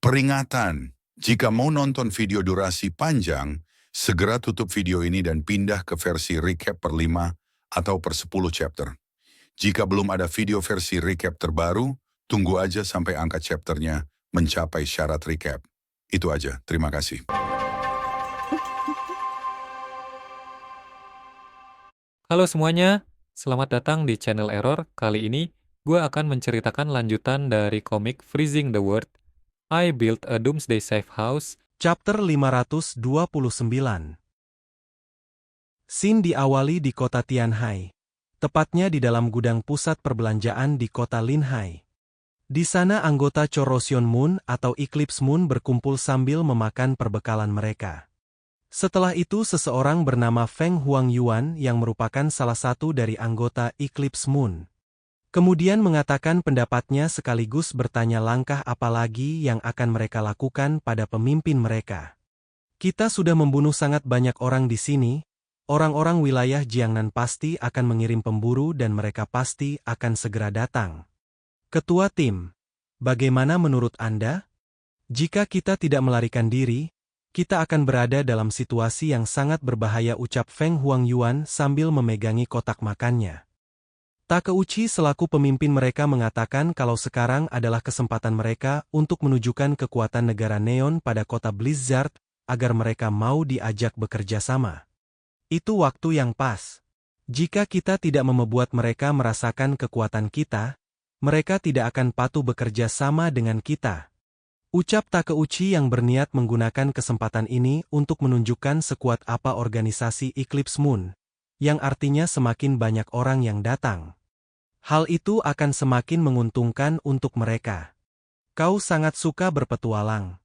Peringatan, jika mau nonton video durasi panjang, segera tutup video ini dan pindah ke versi recap per 5 atau per 10 chapter. Jika belum ada video versi recap terbaru, tunggu aja sampai angka chapternya mencapai syarat recap. Itu aja, terima kasih. Halo semuanya, selamat datang di channel Error. Kali ini, gue akan menceritakan lanjutan dari komik Freezing the World, I Built a Doomsday Safe House, Chapter 529. Scene diawali di kota Tianhai, tepatnya di dalam gudang pusat perbelanjaan di kota Linhai. Di sana anggota Chorosion Moon atau Eclipse Moon berkumpul sambil memakan perbekalan mereka. Setelah itu seseorang bernama Feng Huangyuan yang merupakan salah satu dari anggota Eclipse Moon kemudian mengatakan pendapatnya sekaligus bertanya langkah apa lagi yang akan mereka lakukan pada pemimpin mereka. Kita sudah membunuh sangat banyak orang di sini, orang-orang wilayah Jiangnan pasti akan mengirim pemburu dan mereka pasti akan segera datang. Ketua tim, bagaimana menurut Anda? Jika kita tidak melarikan diri, kita akan berada dalam situasi yang sangat berbahaya, ucap Feng Huangyuan sambil memegangi kotak makannya. Takeuchi selaku pemimpin mereka mengatakan kalau sekarang adalah kesempatan mereka untuk menunjukkan kekuatan negara Neon pada kota Blizzard agar mereka mau diajak bekerja sama. Itu waktu yang pas. Jika kita tidak membuat mereka merasakan kekuatan kita, mereka tidak akan patuh bekerja sama dengan kita. Ucap Takeuchi yang berniat menggunakan kesempatan ini untuk menunjukkan sekuat apa organisasi Eclipse Moon, yang artinya semakin banyak orang yang datang. Hal itu akan semakin menguntungkan untuk mereka. Kau sangat suka berpetualang.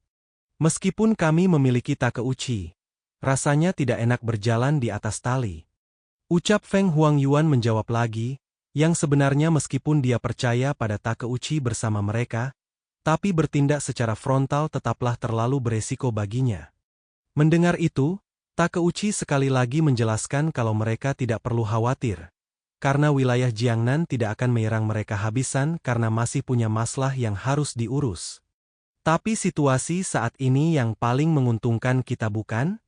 Meskipun kami memiliki Takeuchi, rasanya tidak enak berjalan di atas tali. Ucap Feng Huangyuan menjawab lagi, yang sebenarnya meskipun dia percaya pada Takeuchi bersama mereka, tapi bertindak secara frontal tetaplah terlalu beresiko baginya. Mendengar itu, Takeuchi sekali lagi menjelaskan kalau mereka tidak perlu khawatir, karena wilayah Jiangnan tidak akan menyerang mereka habisan karena masih punya masalah yang harus diurus. Tapi situasi saat ini yang paling menguntungkan kita, bukan?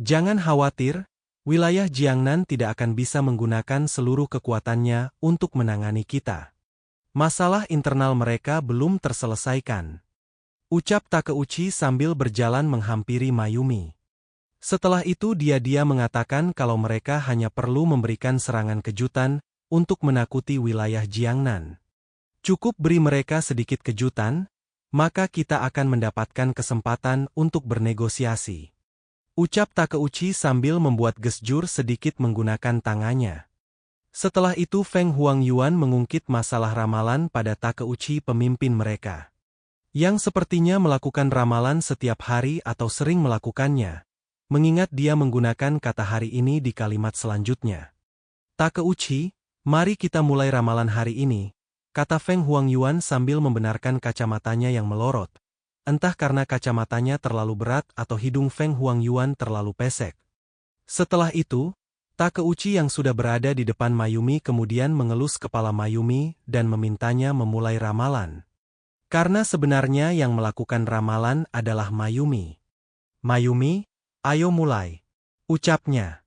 Jangan khawatir, wilayah Jiangnan tidak akan bisa menggunakan seluruh kekuatannya untuk menangani kita. Masalah internal mereka belum terselesaikan. Ucap Takeuchi sambil berjalan menghampiri Mayumi. Setelah itu dia mengatakan kalau mereka hanya perlu memberikan serangan kejutan untuk menakuti wilayah Jiangnan. Cukup beri mereka sedikit kejutan, maka kita akan mendapatkan kesempatan untuk bernegosiasi. Ucap Takeuchi sambil membuat gestur sedikit menggunakan tangannya. Setelah itu Feng Huangyuan mengungkit masalah ramalan pada Takeuchi pemimpin mereka, yang sepertinya melakukan ramalan setiap hari atau sering melakukannya, mengingat dia menggunakan kata hari ini di kalimat selanjutnya. Takeuchi, mari kita mulai ramalan hari ini, kata Feng Huangyuan sambil membenarkan kacamatanya yang melorot, entah karena kacamatanya terlalu berat atau hidung Feng Huangyuan terlalu pesek. Setelah itu, Takeuchi yang sudah berada di depan Mayumi kemudian mengelus kepala Mayumi dan memintanya memulai ramalan. Karena sebenarnya yang melakukan ramalan adalah Mayumi. Mayumi, ayo mulai, ucapnya.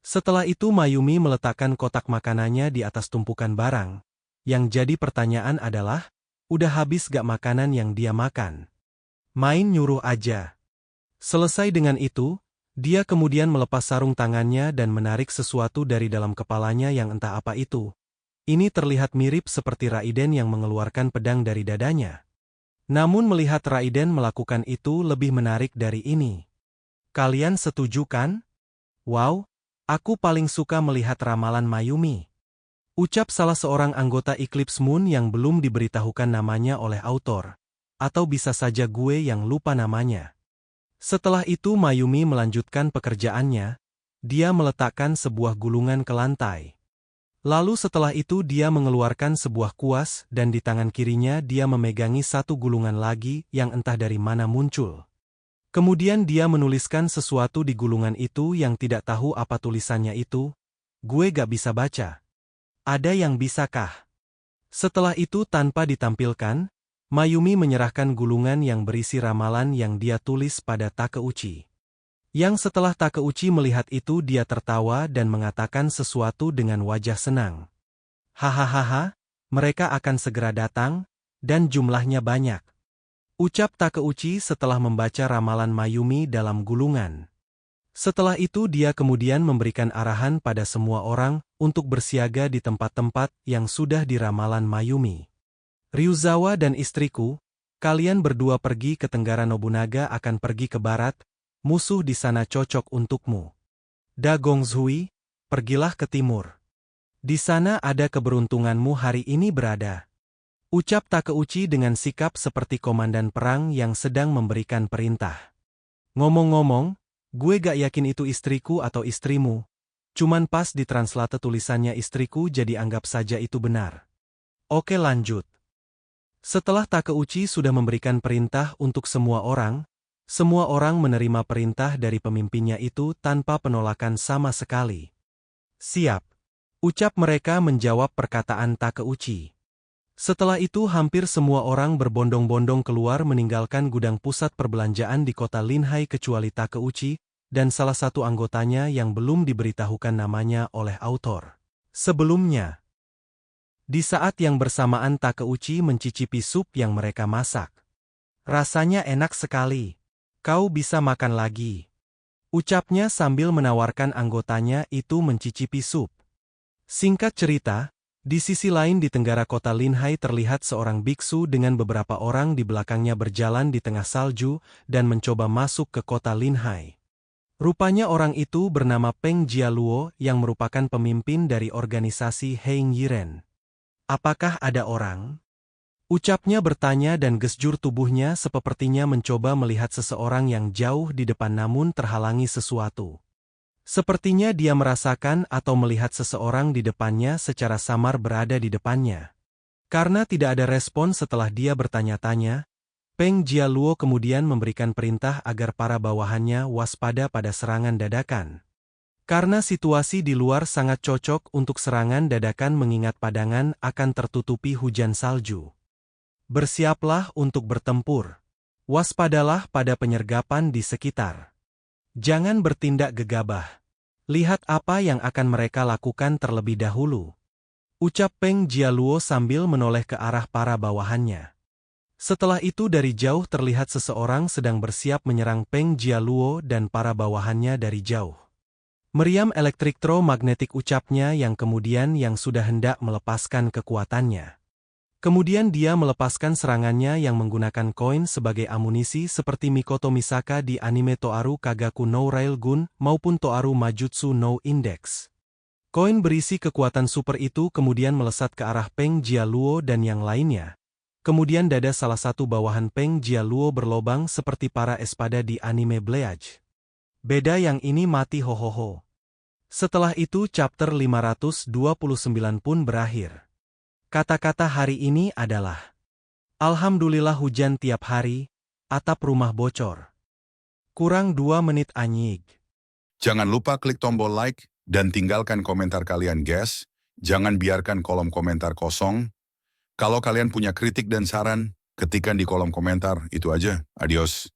Setelah itu Mayumi meletakkan kotak makanannya di atas tumpukan barang. Yang jadi pertanyaan adalah, udah habis gak makanan yang dia makan? Main nyuruh aja. Selesai dengan itu, dia kemudian melepas sarung tangannya dan menarik sesuatu dari dalam kepalanya yang entah apa itu. Ini terlihat mirip seperti Raiden yang mengeluarkan pedang dari dadanya. Namun melihat Raiden melakukan itu lebih menarik dari ini. Kalian setuju kan? Wow, aku paling suka melihat ramalan Mayumi. Ucap salah seorang anggota Eclipse Moon yang belum diberitahukan namanya oleh autor. Atau bisa saja gue yang lupa namanya. Setelah itu Mayumi melanjutkan pekerjaannya, dia meletakkan sebuah gulungan ke lantai. Lalu setelah itu dia mengeluarkan sebuah kuas dan di tangan kirinya dia memegangi satu gulungan lagi yang entah dari mana muncul. Kemudian dia menuliskan sesuatu di gulungan itu yang tidak tahu apa tulisannya itu. Gue gak bisa baca. Ada yang bisakah? Setelah itu tanpa ditampilkan, Mayumi menyerahkan gulungan yang berisi ramalan yang dia tulis pada Takeuchi. Yang setelah Takeuchi melihat itu dia tertawa dan mengatakan sesuatu dengan wajah senang. Hahaha, mereka akan segera datang, dan jumlahnya banyak. Ucap Takeuchi setelah membaca ramalan Mayumi dalam gulungan. Setelah itu dia kemudian memberikan arahan pada semua orang untuk bersiaga di tempat-tempat yang sudah diramalan Mayumi. Ryuzawa dan istriku, kalian berdua pergi ke Tenggara Nobunaga akan pergi ke barat, musuh di sana cocok untukmu. Da Gongzhui, pergilah ke timur. Di sana ada keberuntunganmu hari ini berada. Ucap Takeuchi dengan sikap seperti komandan perang yang sedang memberikan perintah. Ngomong-ngomong, gue gak yakin itu istriku atau istrimu. Cuman pas ditranslate tulisannya istriku jadi anggap saja itu benar. Oke lanjut. Setelah Takeuchi sudah memberikan perintah untuk semua orang menerima perintah dari pemimpinnya itu tanpa penolakan sama sekali. Siap. Ucap mereka menjawab perkataan Takeuchi. Setelah itu hampir semua orang berbondong-bondong keluar meninggalkan gudang pusat perbelanjaan di kota Linhai kecuali Takeuchi dan salah satu anggotanya yang belum diberitahukan namanya oleh autor. Sebelumnya, di saat yang bersamaan Takeuchi mencicipi sup yang mereka masak. Rasanya enak sekali. Kau bisa makan lagi. Ucapnya sambil menawarkan anggotanya itu mencicipi sup. Singkat cerita, di sisi lain di tenggara kota Linhai terlihat seorang biksu dengan beberapa orang di belakangnya berjalan di tengah salju dan mencoba masuk ke kota Linhai. Rupanya orang itu bernama Peng Jialuo yang merupakan pemimpin dari organisasi Heing Yiren. Apakah ada orang? Ucapnya bertanya dan gestur tubuhnya sepertinya mencoba melihat seseorang yang jauh di depan namun terhalangi sesuatu. Sepertinya dia merasakan atau melihat seseorang di depannya secara samar berada di depannya. Karena tidak ada respon setelah dia bertanya-tanya, Peng Jialuo kemudian memberikan perintah agar para bawahannya waspada pada serangan dadakan. Karena situasi di luar sangat cocok untuk serangan dadakan mengingat padangan akan tertutupi hujan salju. Bersiaplah untuk bertempur. Waspadalah pada penyergapan di sekitar. Jangan bertindak gegabah. Lihat apa yang akan mereka lakukan terlebih dahulu. Ucap Peng Jialuo sambil menoleh ke arah para bawahannya. Setelah itu dari jauh terlihat seseorang sedang bersiap menyerang Peng Jialuo dan para bawahannya dari jauh. Meriam elektromagnetik ucapnya yang kemudian yang sudah hendak melepaskan kekuatannya. Kemudian dia melepaskan serangannya yang menggunakan koin sebagai amunisi seperti Mikoto Misaka di anime Toaru Kagaku no Railgun maupun Toaru Majutsu no Index. Koin berisi kekuatan super itu kemudian melesat ke arah Peng Jialuo dan yang lainnya. Kemudian dada salah satu bawahan Peng Jialuo berlobang seperti para espada di anime Bleach. Beda yang ini mati hohoho. Setelah itu chapter 529 pun berakhir. Kata-kata hari ini adalah Alhamdulillah hujan tiap hari, atap rumah bocor. Kurang 2 menit anyig. Jangan lupa klik tombol like dan tinggalkan komentar kalian guys. Jangan biarkan kolom komentar kosong. Kalau kalian punya kritik dan saran, ketikkan di kolom komentar. Itu aja. Adios.